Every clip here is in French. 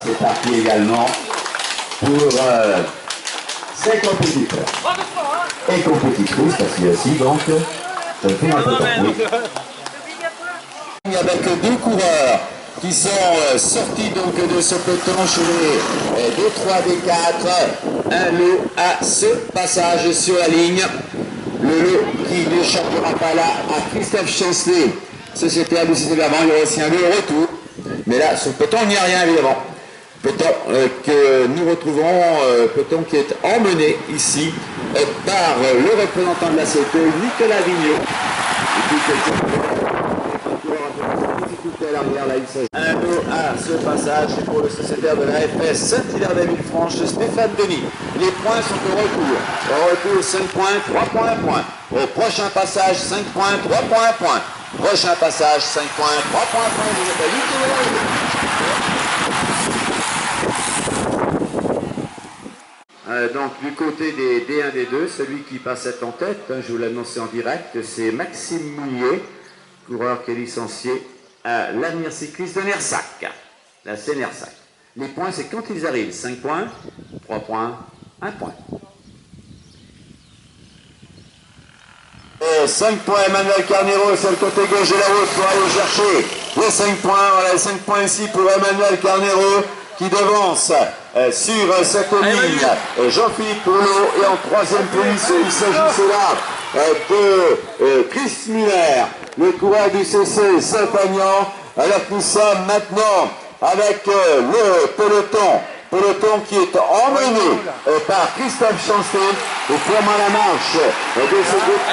C'est parti également pour ces compétiteurs et compétitrices, parce qu'il y a aussi donc je fais un peu avec deux coureurs qui sont sortis donc de ce peloton chez les D3, D4, un lot à ce passage sur la ligne. Le lot qui n'échappera pas là à Christophe Chancelet, Société ABCC Vermont. Il y aura aussi un lot au retour, mais là sur le peloton il n'y a rien évidemment. Peloton que nous retrouvons, peloton qui est emmené ici par le représentant de la CET, Nicolas Vigneault. Un lot à ce passage pour le sociétaire de la FS Saint-Hilaire-des-Villefranches, Stéphane Denis. Les points sont au retour. Au retour 5 points, 3 points, 1 point. Au prochain passage 5 points, 3 points, 1 point. Prochain passage 5 points, 3 points, 1 point. Vous êtes à 8 donc du côté des D1, D2, celui qui passait en tête, je vous l'ai annoncé en direct, c'est Maxime Mounier, coureur qui est licencié à l'Avenir Cycliste de Nersac, la CNRSAC. Les points, c'est quand ils arrivent, 5 points, 3 points, 1 point. 5 points, Emmanuel Carnero, sur le côté gauche de la route pour aller chercher les 5 points. Voilà, les 5 points ici pour Emmanuel Carnero qui devance sur cette ligne Jean-Philippe Poulot. Et en troisième position, il s'agissait là de Chris Muller, le coureur du CC Saint-Agnan. Alors que nous sommes maintenant avec le peloton qui est emmené par Christophe Chancelet et formant la marche de ce groupe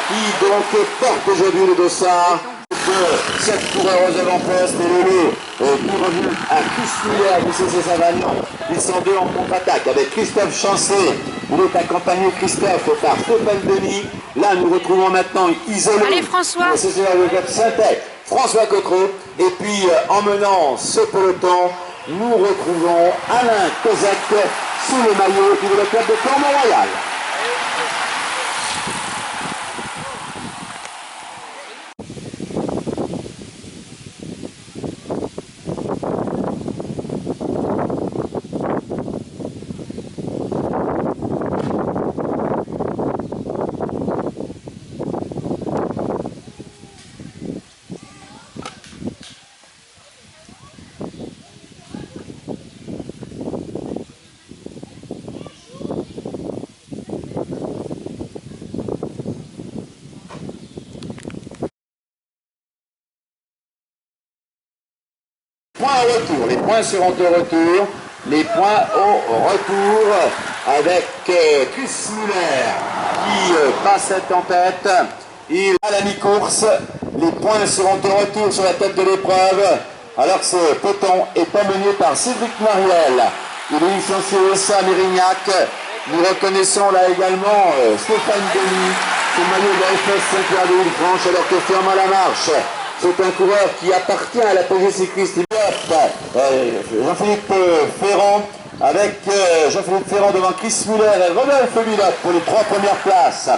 qui donc porte aujourd'hui le dossard de cette coureur aux avant-postes et le lot qui revient à Chris Muller du CC Saint-Agnan. Ils sont deux en contre-attaque avec Christophe Chancelet. Il est accompagné Christophe par Stéphane Denis. Là nous retrouvons maintenant isolé. Allez François. François Cocreau. Et puis emmenant ce peloton, nous retrouvons Alain Kozak sous le maillot du club de Clermont-Royal. Points au retour, les points seront au retour, les points au retour avec Chris Muller qui passe en tête, il a la mi-course, les points seront au retour sur la tête de l'épreuve, alors que ce peloton est emmené par Cédric Mariel, il est licencié au SA Mérignac. Nous reconnaissons là également Stéphane Denis, le maillot de la FS Saint-Hilaire-des-Villefranches, alors que ferme à la marche. C'est un coureur qui appartient à la PG Cycliste. Jean-Philippe Ferrand avec Jean-Philippe Ferrand devant Chris Muller et Rodolphe Milot pour les 3 premières places.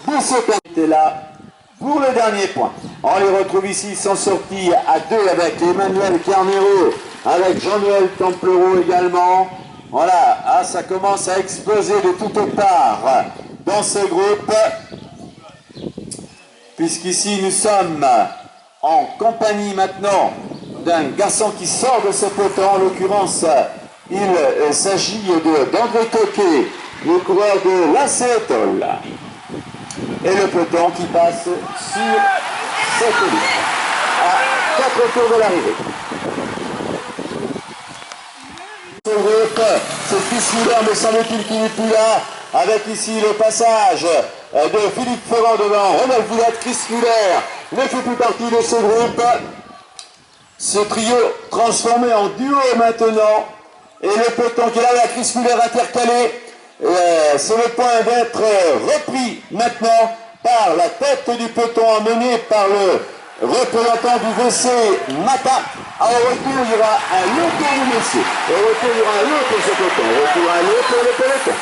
17 étaient là pour le dernier point. On les retrouve ici, ils sont sortis à 2 avec Emmanuel Carnero, avec Jean-Noël Templereau également. Voilà, ça commence à exploser de toutes parts dans ce groupe, puisqu'ici nous sommes en compagnie maintenant d'un garçon qui sort de ce peloton. En l'occurrence, il s'agit d'André Coquet, le coureur de l'ACETOL. Et le peloton qui passe sur cette ligne à 4 tours de l'arrivée. Ce groupe, c'est Chris Muller, me semble-t-il, qui n'est plus là, avec ici le passage de Philippe Ferrand devant Rodolphe Milot. Chris Muller ne fait plus partie de ce groupe. Ce trio transformé en duo maintenant. Et le peloton qui est là, la Chris Muller intercalé. C'est le point d'être repris maintenant par la tête du peloton emmené par le représentant du VC Mata. Au retour, il y aura un lot pour vous, messieurs. Au retour, il y aura un lot pour ce peloton. Au retour, un lot pour le peloton.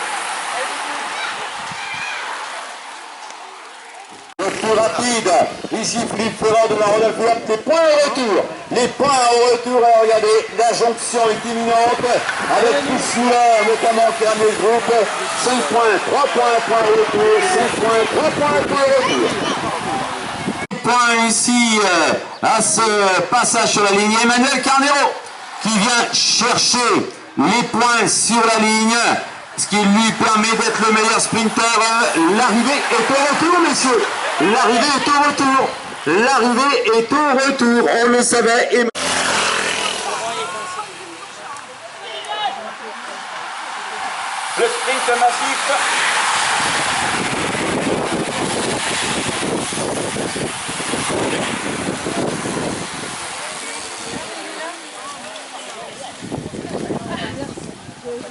plus rapide. Ici, Philippe Ferrand devant Rodolphe Huat. Les points au retour. Les points au retour. Et regardez, la jonction est imminente avec Chris Muller, notamment qui a amené le groupe. 5 points, 3 points, point au retour. 5 points, 3 points, point au retour. Point ici à ce passage sur la ligne. Emmanuel Carnero qui vient chercher les points sur la ligne, ce qui lui permet d'être le meilleur sprinter. L'arrivée est au retour, messieurs. L'arrivée est au retour. L'arrivée est au retour. On le savait. Le sprint massif.